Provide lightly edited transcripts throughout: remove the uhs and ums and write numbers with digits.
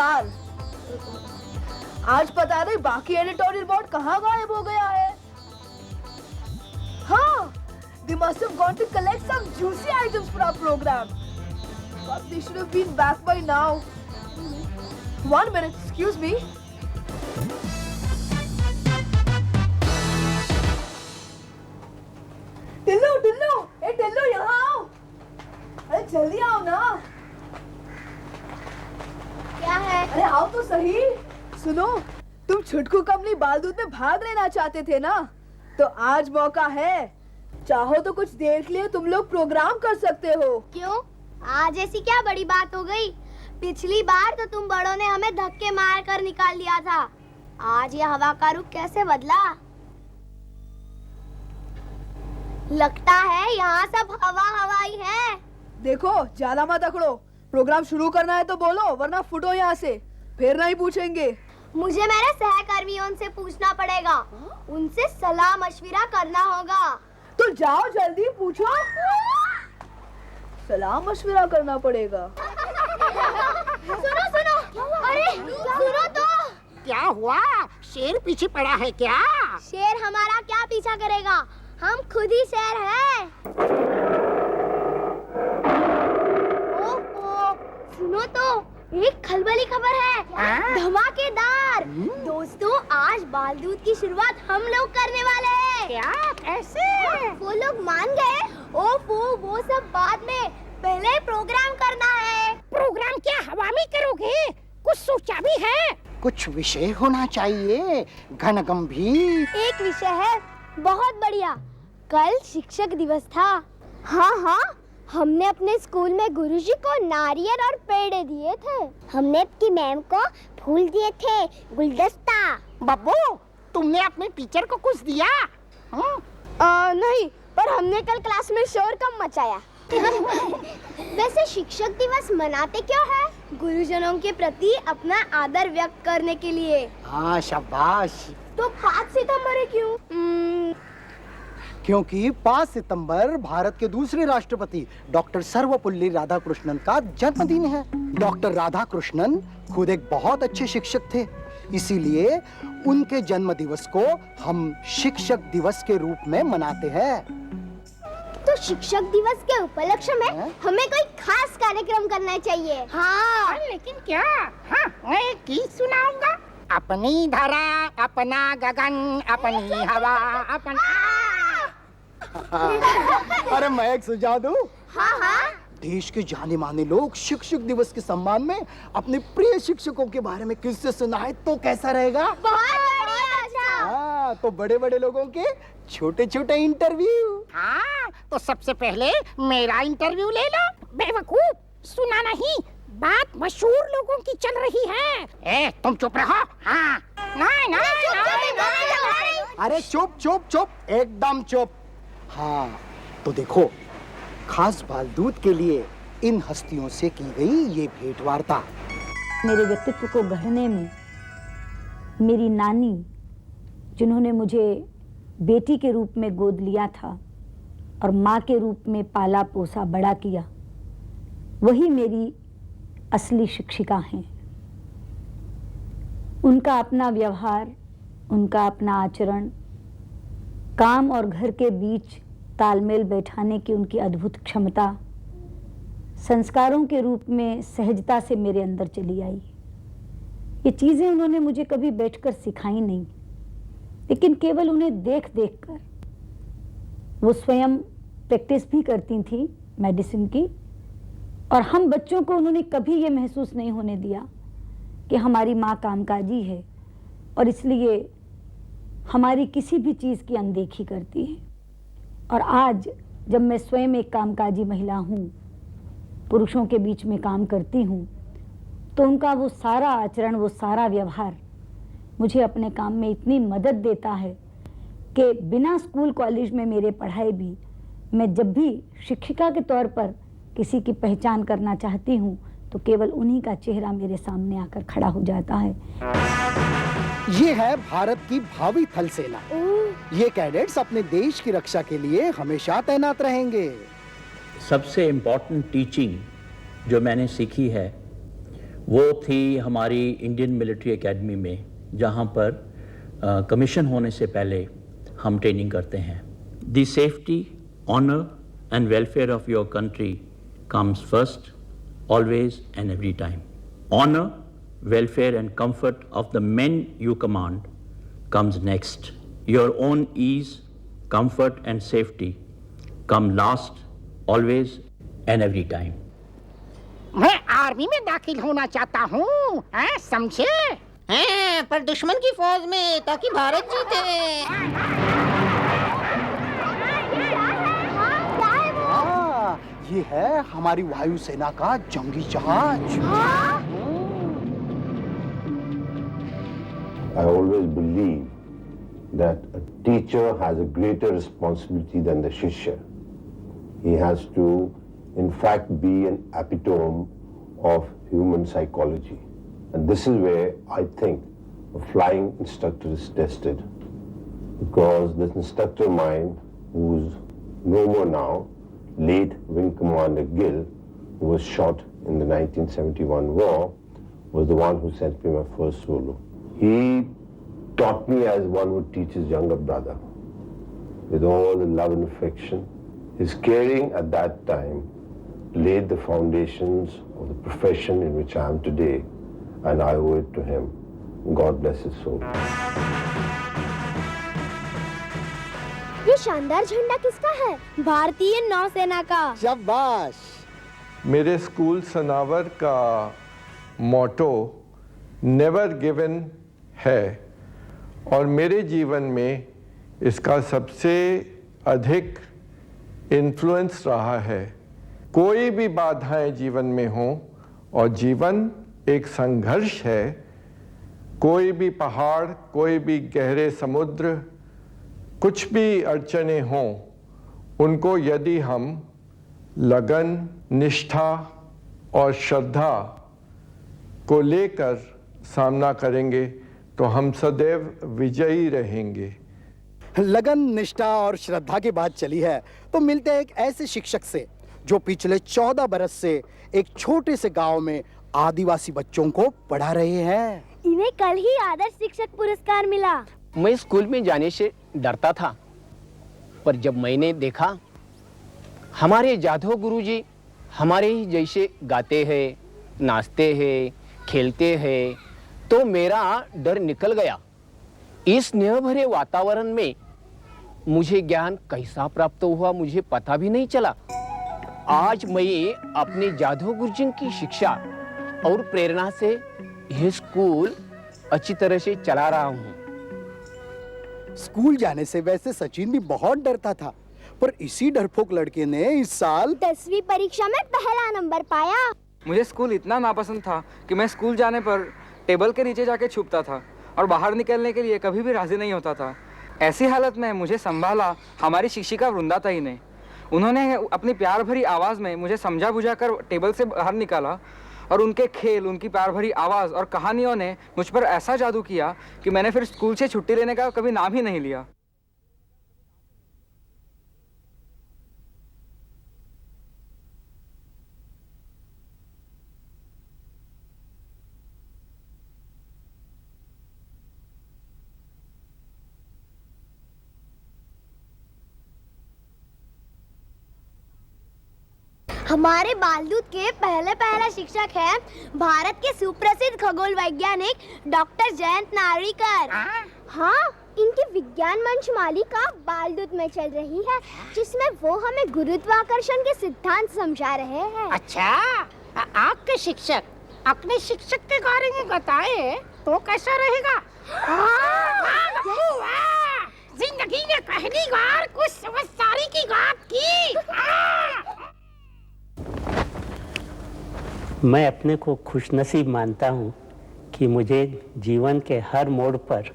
नमस्कार। आज पता नहीं बाकी एडिटोरियल बोर्ड कहाँ गायब हो गया है। हाँ, they must have gone to collect some juicy items for our program. But they should have been back by now. 1 minute, excuse me. Tillu, Tillu, ए टिल्लू यहाँ आओ। अरे जल्दी आओ ना। क्या है? अरे आओ तो सही। सुनो, तुम छुटकू कमली बालदूत में भाग लेना चाहते थे ना, तो आज मौका है। चाहो तो कुछ देर के लिए तुम लोग प्रोग्राम कर सकते हो। क्यों? आज ऐसी क्या बड़ी बात हो गई? पिछली बार तो तुम बड़ों ने हमें धक्के मार कर निकाल दिया था। आज ये हवा का रुख कैसे बदला? लगता है यहाँ सब हवा हवाई है। देखो, ज्यादा मत अकड़ो। प्रोग्राम शुरू करना है तो बोलो, वरना फुटो यहाँ से। फिर नहीं पूछेंगे। मुझे मेरे सहकर्मियों से पूछना पड़ेगा। उनसे सलाह मशविरा करना होगा। तो जाओ जल्दी पूछो। सलाह मशविरा करना पड़ेगा। सुनो सुनो, अरे सुनो तो। क्या हुआ? शेर पीछे पड़ा है क्या? शेर हमारा क्या पीछा करेगा? हम खुद ही शेर हैं। ओहो, सुनो तो, एक खलबली खबर है। धमाकेदार। दोस्तों, आज बालदूत की शुरुआत हम लोग करने वाले हैं। क्या? कैसे? वो लोग मान गए। ओफो, वो सब बाद में, पहले प्रोग्राम करना है। प्रोग्राम क्या हवा में करोगे? कुछ सोचा भी है? कुछ विषय होना चाहिए, घन गंभीर। एक विषय है, बहुत बढ़िया। कल शिक्षक दिवस था। हाँ हाँ, हमने अपने स्कूल में गुरुजी को नारियल और पेड़े दिए थे। हमने आपकी मैम को फूल दिए थे, गुलदस्ता। बब्बू, तुमने अपने टीचर को कुछ दिया? नहीं, पर हमने कल क्लास में शोर कम मचाया। वैसे शिक्षक दिवस मनाते क्यों है? गुरुजनों के प्रति अपना आदर व्यक्त करने के लिए। हाँ, शाबाश। तो 5 सितंबर क्यों? क्योंकि 5 सितंबर भारत के दूसरे राष्ट्रपति डॉक्टर सर्वपल्ली राधाकृष्णन का जन्मदिन है। डॉक्टर राधाकृष्णन खुद एक बहुत अच्छे शिक्षक थे, इसीलिए उनके जन्म दिवस को हम शिक्षक दिवस के रूप में मनाते हैं। तो शिक्षक दिवस के उपलक्ष्य में हमें कोई खास कार्यक्रम करना चाहिए। हाँ, लेकिन क्या? हाँ, मैं एक गीत सुनाऊंगा। अपनी धरा, अपना गगन, अपनी हवा, अपना। अरे मैं एक सुझाव दूं? हाँ हाँ। देश के जाने माने लोग शिक्षक दिवस के सम्मान में अपने प्रिय शिक्षकों के बारे में किससे सुनाए तो कैसा रहेगा? बहुत बढ़िया। अच्छा। हाँ, तो बड़े बड़े लोगों के छोटे छोटे इंटरव्यू। हाँ, तो सबसे पहले मेरा इंटरव्यू ले लो। बेवकूफ, सुना नहीं, बात मशहूर लोगों की चल रही है। तुम चुप रहो। हाँ, नहीं। अरे चुप चुप चुप, एकदम चुप। हाँ, तो देखो, खास बालदूत के लिए इन हस्तियों से की गई ये भेंट वार्ता। मेरे व्यक्तित्व को गढ़ने में मेरी नानी, जिन्होंने मुझे बेटी के रूप में गोद लिया था और माँ के रूप में पाला पोसा बड़ा किया, वही मेरी असली शिक्षिका हैं। उनका अपना व्यवहार, उनका अपना आचरण, काम और घर के बीच तालमेल बैठाने की उनकी अद्भुत क्षमता, संस्कारों के रूप में सहजता से मेरे अंदर चली आई। ये चीज़ें उन्होंने मुझे कभी बैठकर सिखाई नहीं, लेकिन केवल उन्हें देख देख कर। वो स्वयं प्रैक्टिस भी करती थी मेडिसिन की, और हम बच्चों को उन्होंने कभी ये महसूस नहीं होने दिया कि हमारी माँ कामकाजी है और इसलिए हमारी किसी भी चीज़ की अनदेखी करती है। और आज जब मैं स्वयं एक कामकाजी महिला हूँ, पुरुषों के बीच में काम करती हूँ, तो उनका वो सारा आचरण, वो सारा व्यवहार मुझे अपने काम में इतनी मदद देता है कि बिना स्कूल कॉलेज में मेरे पढ़ाई भी, मैं जब भी शिक्षिका के तौर पर किसी की पहचान करना चाहती हूँ तो केवल उन्हीं का चेहरा मेरे सामने आकर खड़ा हो जाता है। ये है भारत की भावी थल सेना। ये कैडेट्स अपने देश की रक्षा के लिए हमेशा तैनात रहेंगे। सबसे इम्पोर्टेंट टीचिंग जो मैंने सीखी है वो थी हमारी इंडियन मिलिट्री एकेडमी में, जहाँ पर कमीशन होने से पहले हम ट्रेनिंग करते हैं। The safety, honour and welfare of your country comes first, always and every time. Honour, welfare and comfort of the men you command comes next. Your own ease, comfort and safety come last, always and every time. मैं army में दाखिल होना चाहता हूँ, समझे? हैं, पर दुश्मन की फौज में, ताकि भारत जीते। हाँ, ये है हमारी वायुसेना का जंगी जहाज। I always believe that a teacher has a greater responsibility than the Shishya. He has to, in fact, be an epitome of human psychology. And this is where I think a flying instructor is tested. Because this instructor of mine, who's no more now, late Wing Commander Gill, who was shot in the 1971 war, was the one who sent me my first solo. He taught me as one would teach his younger brother, with all the love and affection. His caring at that time laid the foundations of the profession in which I am today, and I owe it to him. God bless his soul. ये शानदार झंडा किसका है? भारतीय नौसेना का। शाबाश। मेरे स्कूल सनावर का मोटो नेवर गिवन है और मेरे जीवन में इसका सबसे अधिक इन्फ्लुएंस रहा है। कोई भी बाधाएं जीवन में हों और जीवन एक संघर्ष है, कोई भी पहाड़, कोई भी गहरे समुद्र, कुछ भी अड़चने हों, उनको यदि हम लगन, निष्ठा और श्रद्धा को लेकर सामना करेंगे तो हम सदैव विजयी रहेंगे। लगन, निष्ठा और श्रद्धा की बात चली है तो मिलते हैं एक ऐसे शिक्षक से जो पिछले 14 बरस से एक छोटे से गांव में आदिवासी बच्चों को पढ़ा रहे हैं। इन्हें कल ही आदर्श शिक्षक पुरस्कार मिला। मैं स्कूल में जाने से डरता था, पर जब मैंने देखा हमारे जाधव गुरुजी हमारे ही जैसे गाते हैं, नाचते हैं, खेलते हैं, तो मेरा डर निकल गया। इस स्नेह भरे वातावरण में मुझे ज्ञान कैसा प्राप्त हुआ मुझे पता भी नहीं चला। आज मैं अपने जाधव गुरुजी की शिक्षा और प्रेरणा से यह स्कूल अच्छी तरह से चला रहा हूँ। स्कूल जाने से वैसे सचिन भी बहुत डरता था, पर इसी डरपोक लड़के ने इस साल 10वीं परीक्षा में पहला नंबर पाया। मुझे स्कूल इतना नापसंद था कि मैं स्कूल जाने पर टेबल के नीचे जाके छुपता था और बाहर निकलने के लिए कभी भी राजी नहीं होता था। ऐसी हालत में मुझे संभाला हमारी शिक्षिका वृंदाताई ने। उन्होंने अपनी प्यार भरी आवाज़ में मुझे समझा बुझा कर टेबल से बाहर निकाला और उनके खेल, उनकी प्यार भरी आवाज़ और कहानियों ने मुझ पर ऐसा जादू किया कि मैंने फिर स्कूल से छुट्टी लेने का कभी नाम ही नहीं लिया। हमारे बालदूत के पहला शिक्षक है भारत के सुप्रसिद्ध खगोल वैज्ञानिक डॉक्टर जयंत नार्लिकर। हाँ, इनकी विज्ञान मंच मालिका बालदूत में चल रही है, जिसमें वो हमें गुरुत्वाकर्षण के सिद्धांत समझा रहे हैं। अच्छा, आपके शिक्षक अपने शिक्षक के बारे में बताए तो कैसा रहेगा? जिंदगी में पहली बार कुछ समझदारी की बात की। मैं अपने को खुशनसीब मानता हूँ कि मुझे जीवन के हर मोड़ पर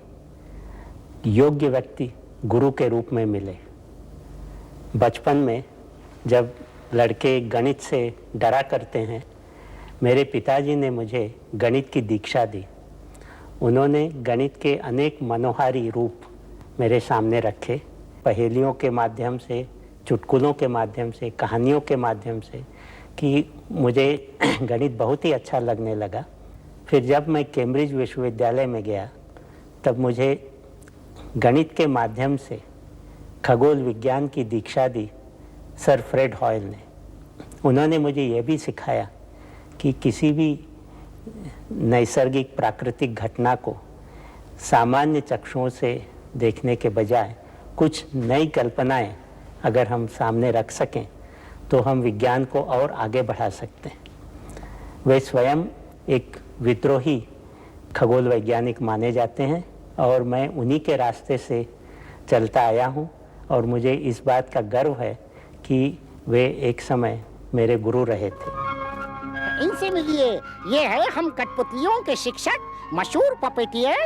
योग्य व्यक्ति गुरु के रूप में मिले। बचपन में जब लड़के गणित से डरा करते हैं, मेरे पिताजी ने मुझे गणित की दीक्षा दी। उन्होंने गणित के अनेक मनोहारी रूप मेरे सामने रखे। पहेलियों के माध्यम से, चुटकुलों के माध्यम से, कहानियों के माध्यम से, कि मुझे गणित बहुत ही अच्छा लगने लगा फिर जब मैं कैम्ब्रिज विश्वविद्यालय में गया तब मुझे गणित के माध्यम से खगोल विज्ञान की दीक्षा दी सर फ्रेड हॉयल ने। उन्होंने मुझे यह भी सिखाया कि किसी भी नैसर्गिक प्राकृतिक घटना को सामान्य चक्षुओं से देखने के बजाय कुछ नई कल्पनाएं अगर हम सामने रख सकें तो हम विज्ञान को और आगे बढ़ा सकते हैं। वे स्वयं एक विद्रोही खगोल वैज्ञानिक माने जाते हैं और मैं उन्हीं के रास्ते से चलता आया हूं और मुझे इस बात का गर्व है कि वे एक समय मेरे गुरु रहे थे। इनसे मिलिए, ये है हम कठपुतलियों के शिक्षक मशहूर puppeteer.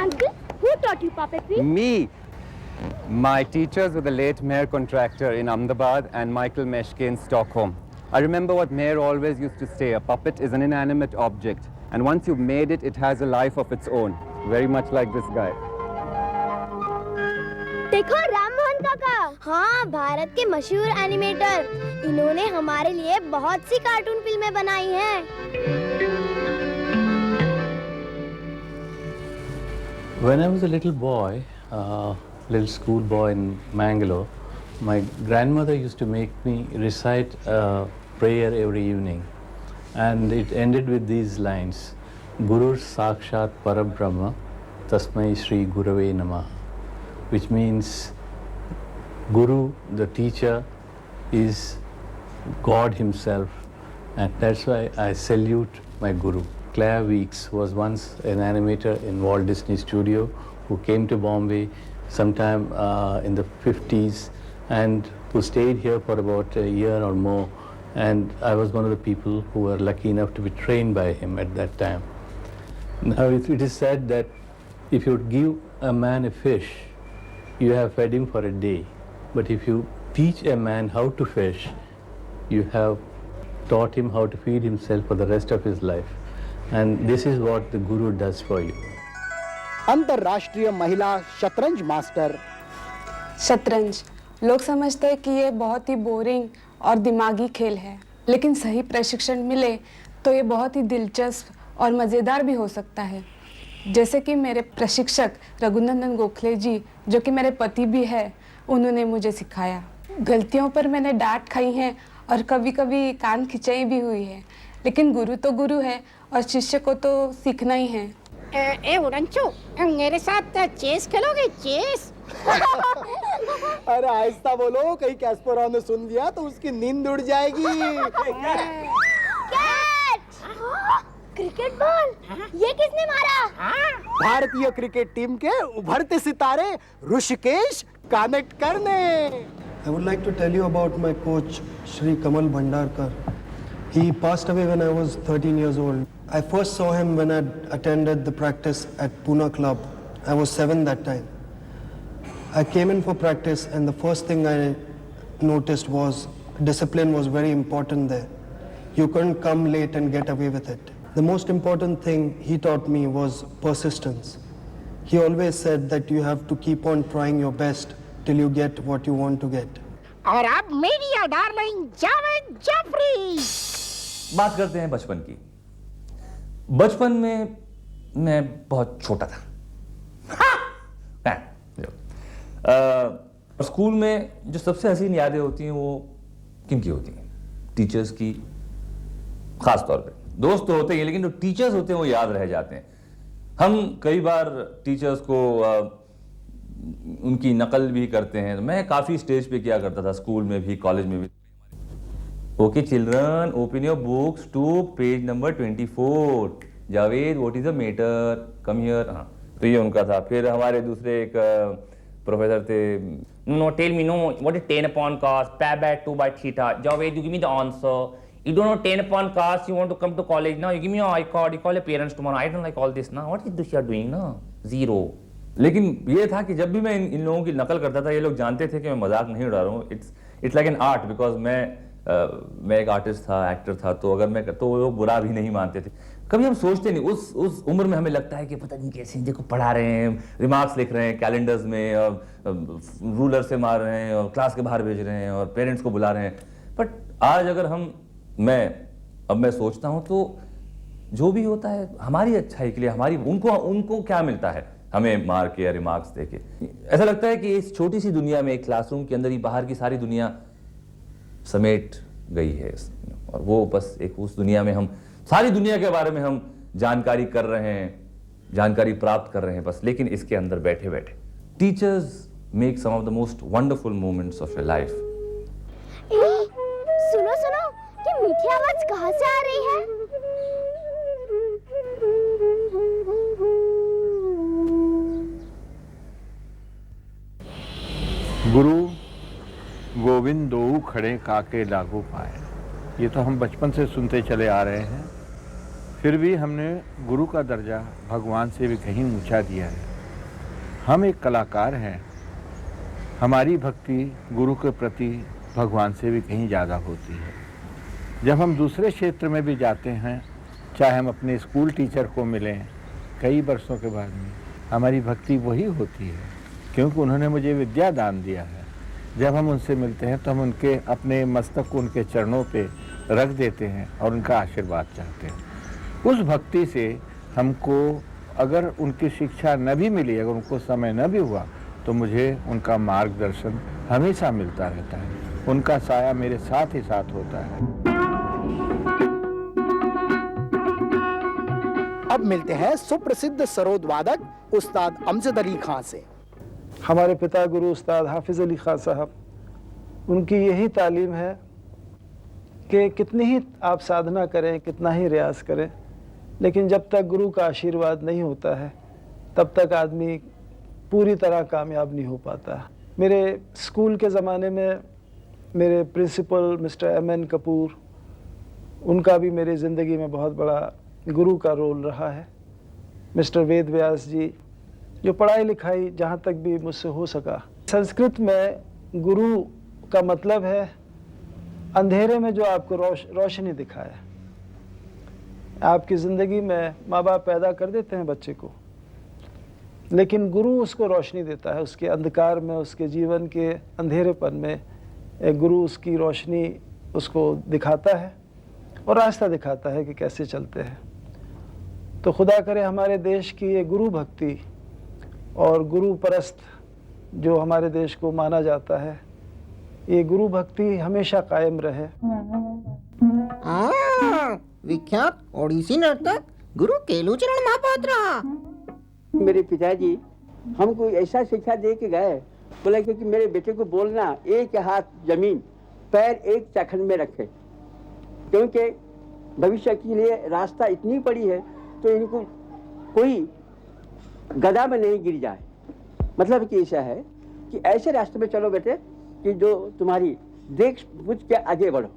Uncle, who taught you puppetry? Me. My teachers were the late Mayer contractor in Ahmedabad and Michael Meschke in Stockholm. I remember what Mayer always used to say, a puppet is an inanimate object, and once you've made it, it has a life of its own, very much like this guy. देखो राम मोहन काका, हाँ भारत के मशहूर animator, इन्होंने हमारे लिए बहुत सी cartoon फिल्में बनाई हैं। When I was a little boy, little school boy in Mangalore, my grandmother used to make me recite a prayer every evening, and it ended with these lines: Guru Sakshat Parabrahma Tasmai Shri Gurave Namah, which means Guru, the teacher, is God himself, and that's why I salute my Guru. Claire Weeks was once an animator in Walt Disney Studio who came to Bombay sometime in the 50s and who stayed here for about a year or more, and I was one of the people who were lucky enough to be trained by him at that time. Now it is said that if you give a man a fish, you have fed him for a day, but if you teach a man how to fish, you have taught him how to feed himself for the rest of his life. And this is what the Guru does for you. अंतर्राष्ट्रीय महिला शतरंज master. शतरंज लोग समझते हैं कि ये बहुत ही बोरिंग और दिमागी खेल है, लेकिन सही प्रशिक्षण मिले तो ये बहुत ही दिलचस्प और मज़ेदार भी हो सकता है। जैसे कि मेरे प्रशिक्षक रघुनंदन गोखले जी, जो कि मेरे पति भी है, उन्होंने मुझे सिखाया। गलतियों पर मैंने डांट खाई है और कभी कभी कान खिंचाई भी हुई है, लेकिन गुरु तो गुरु है और शिष्य को तो सीखना ही है। उड़नचू, मेरे साथ चेस खेलोगे? चेस? अरे आहिस्ता बोलो, कहीं कैस्परोव ने सुन लिया तो उसकी नींद उड़ जाएगी। क्रिकेट बॉल, ये किसने मारा? भारतीय क्रिकेट टीम के उभरते सितारे ऋषिकेश कानेटकर ने। I would like to tell you about my coach, Shri Kamal Bhandarkar. He passed away when I was 13 years old. I first saw him when I attended the practice at Pune Club. I was 7 that time. I came in for practice and the first thing I noticed was discipline was very important there. You couldn't come late and get away with it. The most important thing he taught me was persistence. He always said that you have to keep on trying your best till you get what you want to get. और अब media darling Javed Jafri. बात करते हैं बचपन की। बचपन में मैं बहुत छोटा था। स्कूल में जो सबसे हसीन यादें होती हैं वो किन की होती हैं? टीचर्स की, खास तौर पे। दोस्त तो होते हैं लेकिन जो टीचर्स होते हैं वो याद रह जाते हैं। हम कई बार टीचर्स को उनकी नकल भी करते हैं। तो मैं काफ़ी स्टेज पे किया करता था, स्कूल में भी, कॉलेज में भी। Okay children, open your books to page number 24। Javed, what is the matter, come here. हाँ, तो ये उनका था। फिर हमारे दूसरे एक प्रोफेसर थे। No tell me, no what is 10 upon cos, pi by 2 by theta। Javed, you give me the answer. You don't know 10 upon cos, you want to come to college now, you give me your iCard, you call your parents tomorrow. I don't like all this now. What is this you are doing now? Zero. लेकिन ये था कि जब भी मैं इन लोगों की नकल करता था, ये लोग जानते थे कि मैं मजाक नहीं उड़ा रहा हूँ। It's like an art, because मैं एक आर्टिस्ट था, एक्टर था, तो अगर मैं तो वो लोग बुरा भी नहीं मानते थे। कभी हम सोचते नहीं, उस उम्र में हमें लगता है कि पता नहीं कैसे, देखो पढ़ा रहे हैं, रिमार्क्स लिख रहे हैं कैलेंडर्स में, रूलर से मार रहे हैं और क्लास के बाहर भेज रहे हैं और पेरेंट्स को बुला रहे हैं। बट आज अगर मैं सोचता हूँ तो जो भी होता है हमारी अच्छाई के लिए, हमारी उनको क्या मिलता है हमें मार के या रिमार्क्स देके। ऐसा लगता है कि इस छोटी सी दुनिया में, एक क्लासरूम के अंदर ही बाहर की सारी दुनिया समेट गई है, और वो बस एक उस दुनिया में हम सारी दुनिया के बारे में हम जानकारी कर रहे हैं, जानकारी प्राप्त कर रहे हैं बस, लेकिन इसके अंदर बैठे बैठे। Teachers make some of the most wonderful moments of your life. सुनो सुनो, ये मीठी आवाज कहाँ से आ रही है? गुरु गोविंद दोऊ खड़े काके लागू पाए, ये तो हम बचपन से सुनते चले आ रहे हैं। फिर भी हमने गुरु का दर्जा भगवान से भी कहीं ऊंचा दिया है। हम एक कलाकार हैं, हमारी भक्ति गुरु के प्रति भगवान से भी कहीं ज़्यादा होती है। जब हम दूसरे क्षेत्र में भी जाते हैं, चाहे हम अपने स्कूल टीचर को मिलें कई वर्षों के बाद में, हमारी भक्ति वही होती है, क्योंकि उन्होंने मुझे विद्या दान दिया है। जब हम उनसे मिलते हैं तो हम उनके अपने मस्तक को उनके चरणों पे रख देते हैं और उनका आशीर्वाद चाहते हैं। उस भक्ति से हमको अगर उनकी शिक्षा न भी मिली, अगर उनको समय न भी हुआ, तो मुझे उनका मार्गदर्शन हमेशा मिलता रहता है, उनका साया मेरे साथ ही साथ होता है। अब मिलते हैं सुप्रसिद्ध सरोद वादक उस्ताद अमजद अली खां से। हमारे पिता गुरु उस्ताद हाफिज़ अली खां साहब, उनकी यही तालीम है कि कितनी ही आप साधना करें, कितना ही रियाज करें, लेकिन जब तक गुरु का आशीर्वाद नहीं होता है तब तक आदमी पूरी तरह कामयाब नहीं हो पाता। मेरे स्कूल के ज़माने में मेरे प्रिंसिपल मिस्टर M.N. कपूर, उनका भी मेरी ज़िंदगी में बहुत बड़ा गुरु का रोल रहा है। मिस्टर वेद व्यास जी, जो पढ़ाई लिखाई जहाँ तक भी मुझसे हो सका। संस्कृत में गुरु का मतलब है अंधेरे में जो आपको रोशनी दिखाए। आपकी ज़िंदगी में माँ बाप पैदा कर देते हैं बच्चे को, लेकिन गुरु उसको रोशनी देता है। उसके अंधकार में, उसके जीवन के अंधेरेपन में एक गुरु उसकी रोशनी उसको दिखाता है और रास्ता दिखाता है कि कैसे चलते हैं। तो खुदा करे हमारे देश की ये गुरु भक्ति और गुरु परस्त जो हमारे देश को माना जाता है, ये गुरु भक्ति हमेशा कायम रहे। विख्यात ओडिसी नर्तक गुरु केलुचरण महापात्रा। मेरे पिताजी हमको ऐसा शिक्षा दे के गए, बोला कि मेरे बेटे को बोलना एक हाथ जमीन पैर एक चाखंड में रखे, क्योंकि भविष्य के लिए रास्ता इतनी बड़ी है तो इनको कोई गदा में नहीं गिर जाए। मतलब कि ऐसा है कि ऐसे रास्ते में चलो बेटे कि जो तुम्हारी देख बुझ के आगे बढ़ो।